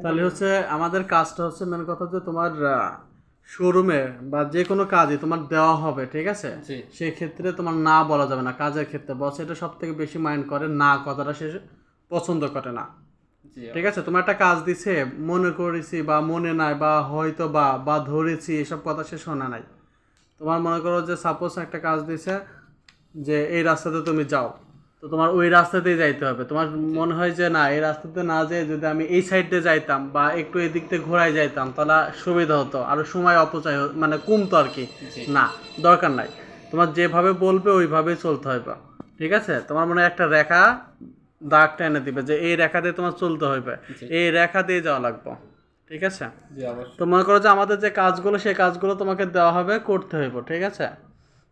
তাহলে হচ্ছে আমাদের কাজটা হচ্ছে মেন কথা যে তোমার শোরুমে বা যে কোনো কাজে তোমার দেওয়া হবে, ঠিক আছে? জি সেই ক্ষেত্রে তোমার না বলা যাবে না। কাজের ক্ষেত্রে বস এটা সব থেকে বেশি মাইন্ড করে, না কথাটা সে পছন্দ করে না, জি ঠিক আছে? তোমার একটা কাজ দিছে, মনে করেছি বা মনে নাই বা হয়তো বা বা ধরেছি, এসব কথা সে শোনা নাই। তোমার মনে করো যে সাপোজ একটা কাজ দিছে যে এই রাস্তাতে তুমি যাও, তো তোমার ওই রাস্তাতেই যাইতে হবে। তোমার মনে হয় যে না, এই রাস্তাতে না যেয়ে যদি আমি এই সাইড দিয়ে যাইতাম বা একটু এদিক থেকে ঘোরায় যাইতাম তাহলে সুবিধা হতো, আরো সময় অপচয় মানে কমতো আর কি। জি না, দরকার নাই। তোমার যেভাবে বলবে ওইভাবেই চলতে হবে, ঠিক আছে? তোমার মনে হয় একটা রেখা দাগ টেনে দিবে যে এই রেখা দিয়ে তোমার চলতে হবে, জি এই রেখা দিয়ে যাওয়া লাগবে, ঠিক আছে? জি তো অবশ্যই মনে করো যে আমাদের যে কাজগুলো সেই কাজগুলো তোমাকে দেওয়া হবে, করতে হইব, ঠিক আছে?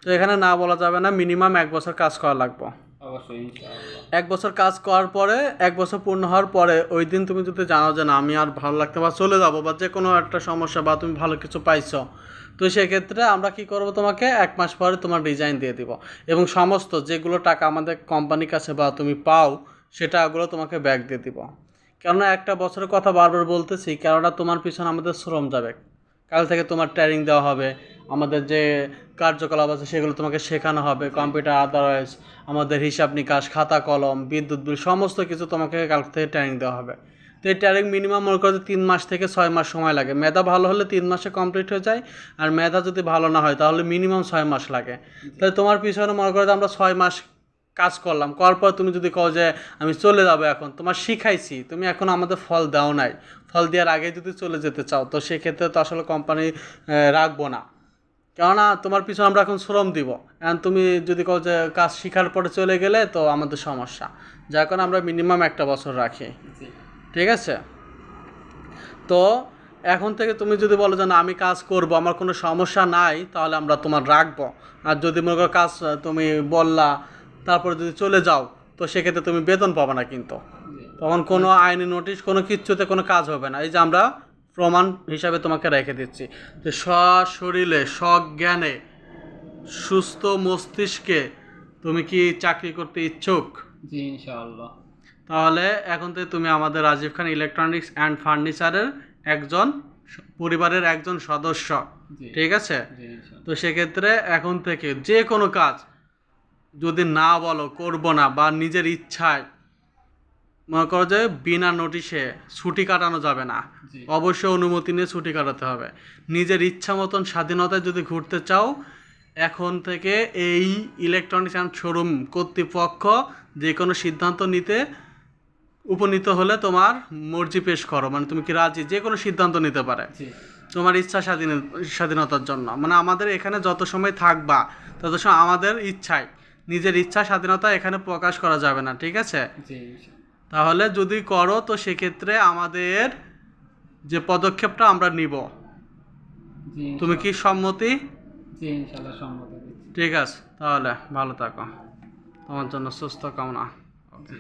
তো এখানে না বলা যাবে না, মিনিমাম 1 বছর কাজ করা লাগবে। অবশ্যই ইনশাআল্লাহ। 1 বছর কাজ করার পরে, 1 বছর পূর্ণ হওয়ার পরে ওই দিন তুমি যদি জানো যে না আমি আর ভালো লাগতে বা চলে যাবো বা যে কোনো একটা সমস্যা বা তুমি ভালো কিছু পাইছো, তো সেক্ষেত্রে আমরা কি করব, তোমাকে 1 মাস পরে তোমার রিজাইন দিয়ে দিব এবং সমস্ত যেগুলো টাকা আমাদের কোম্পানির কাছে বা তুমি পাও সেটাগুলো তোমাকে ব্যাক দিয়ে দিব। কেননা একটা বছরের কথা বারবার বলতেছি, কেননা তোমার পিছনে আমাদের শ্রম যাবে। কাল থেকে তোমার ট্রেনিং দেওয়া হবে, আমাদের যে কার্যকলাপ আছে সেগুলো তোমাকে শেখানো হবে, কম্পিউটার আদারওয়াইজ আমাদের হিসাব নিকাশ, খাতা কলম, বিদ্যুৎ বিল সমস্ত কিছু তোমাকে কাল থেকে ট্রেনিং দেওয়া হবে। তো এই ট্রেনিং মিনিমাম মনে করো 3 মাস থেকে 6 মাস সময় লাগে। মেধা ভালো হলে 3 মাসে কমপ্লিট হয়ে যায়, আর মেধা যদি ভালো না হয় তাহলে মিনিমাম 6 মাস লাগে। তাহলে তোমার পিছনে মনে করো যে আমরা 6 মাস কাজ করলাম, করার পর তুমি যদি কও যে আমি চলে যাবো, এখন তোমার শিখাইছি, তুমি এখন আমাদের ফল দাও নাই, ফল দেওয়ার আগে যদি চলে যেতে চাও তো সেক্ষেত্রে তো আসলে কোম্পানি রাখবো না। কেননা তোমার পিছনে আমরা এখন শ্রম দিব, এখন তুমি যদি কও যে কাজ শেখার পরে চলে গেলে তো আমাদের সমস্যা, যার কারণে আমরা মিনিমাম 1 বছর রাখি, জি ঠিক আছে? তো এখন থেকে তুমি যদি বলো যে না আমি কাজ করব, আমার কোনো সমস্যা নাই, তাহলে আমরা তোমার রাখবো। আর যদি মনে করো কাজ তুমি বললা তারপরে যদি চলে যাও, তো সেক্ষেত্রে তুমি বেতন পাবে না কিন্তু। জি তখন কোনো আইনি নোটিশ কোনো কিচ্ছুতে কোনো কাজ হবে না। এই যে আমরা প্রমাণ হিসাবে তোমাকে রেখে দিচ্ছি যে সশরীরে সজ্ঞানে সুস্থ মস্তিষ্কে তুমি কি চাকরি করতে ইচ্ছুক? জি ইনশাআল্লাহ। তাহলে এখন থেকে তুমি আমাদের রাজীব খান ইলেকট্রনিক্স অ্যান্ড ফার্নিচারের একজন পরিবারের একজন সদস্য, জি ঠিক আছে? জি ইনশাআল্লাহ। তো সেক্ষেত্রে এখন থেকে যে কোনো কাজ যদি না বলো করব না বা নিজের ইচ্ছায়, মনে করো যে বিনা নোটিশে ছুটি কাটানো যাবে না, জি অবশ্যই অনুমতি নিয়ে ছুটি কাটাতে হবে। নিজের ইচ্ছা মতন স্বাধীনতায় যদি ঘুরতে চাও, এখন থেকে এই ইলেকট্রনিক্স অ্যান্ড শোরুম কর্তৃপক্ষ যে কোনো সিদ্ধান্ত নিতে উপনীত হলে তোমার মর্জি পেশ করো, মানে তুমি কি রাজি, যে কোনো সিদ্ধান্ত নিতে পারে জি তোমার ইচ্ছা স্বাধীনতার জন্য। মানে আমাদের এখানে যত সময় থাকবা তত সময় আমাদের ইচ্ছায়, নিজের ইচ্ছা স্বাধীনতা এখানে প্রকাশ করা যাবে না, ঠিক আছে? জি ইনশাআল্লাহ। তাহলে যদি করো তো সেক্ষেত্রে আমাদের যে পদক্ষেপটা আমরা নিব, জি তুমি কি ইনশাআল্লাহ। সম্মতি? জি ইনশাআল্লাহ সম্মত দিচ্ছি। ঠিক আছে, তাহলে ভালো থাকো, তোমার জন্য সুস্থ কামনা। জি।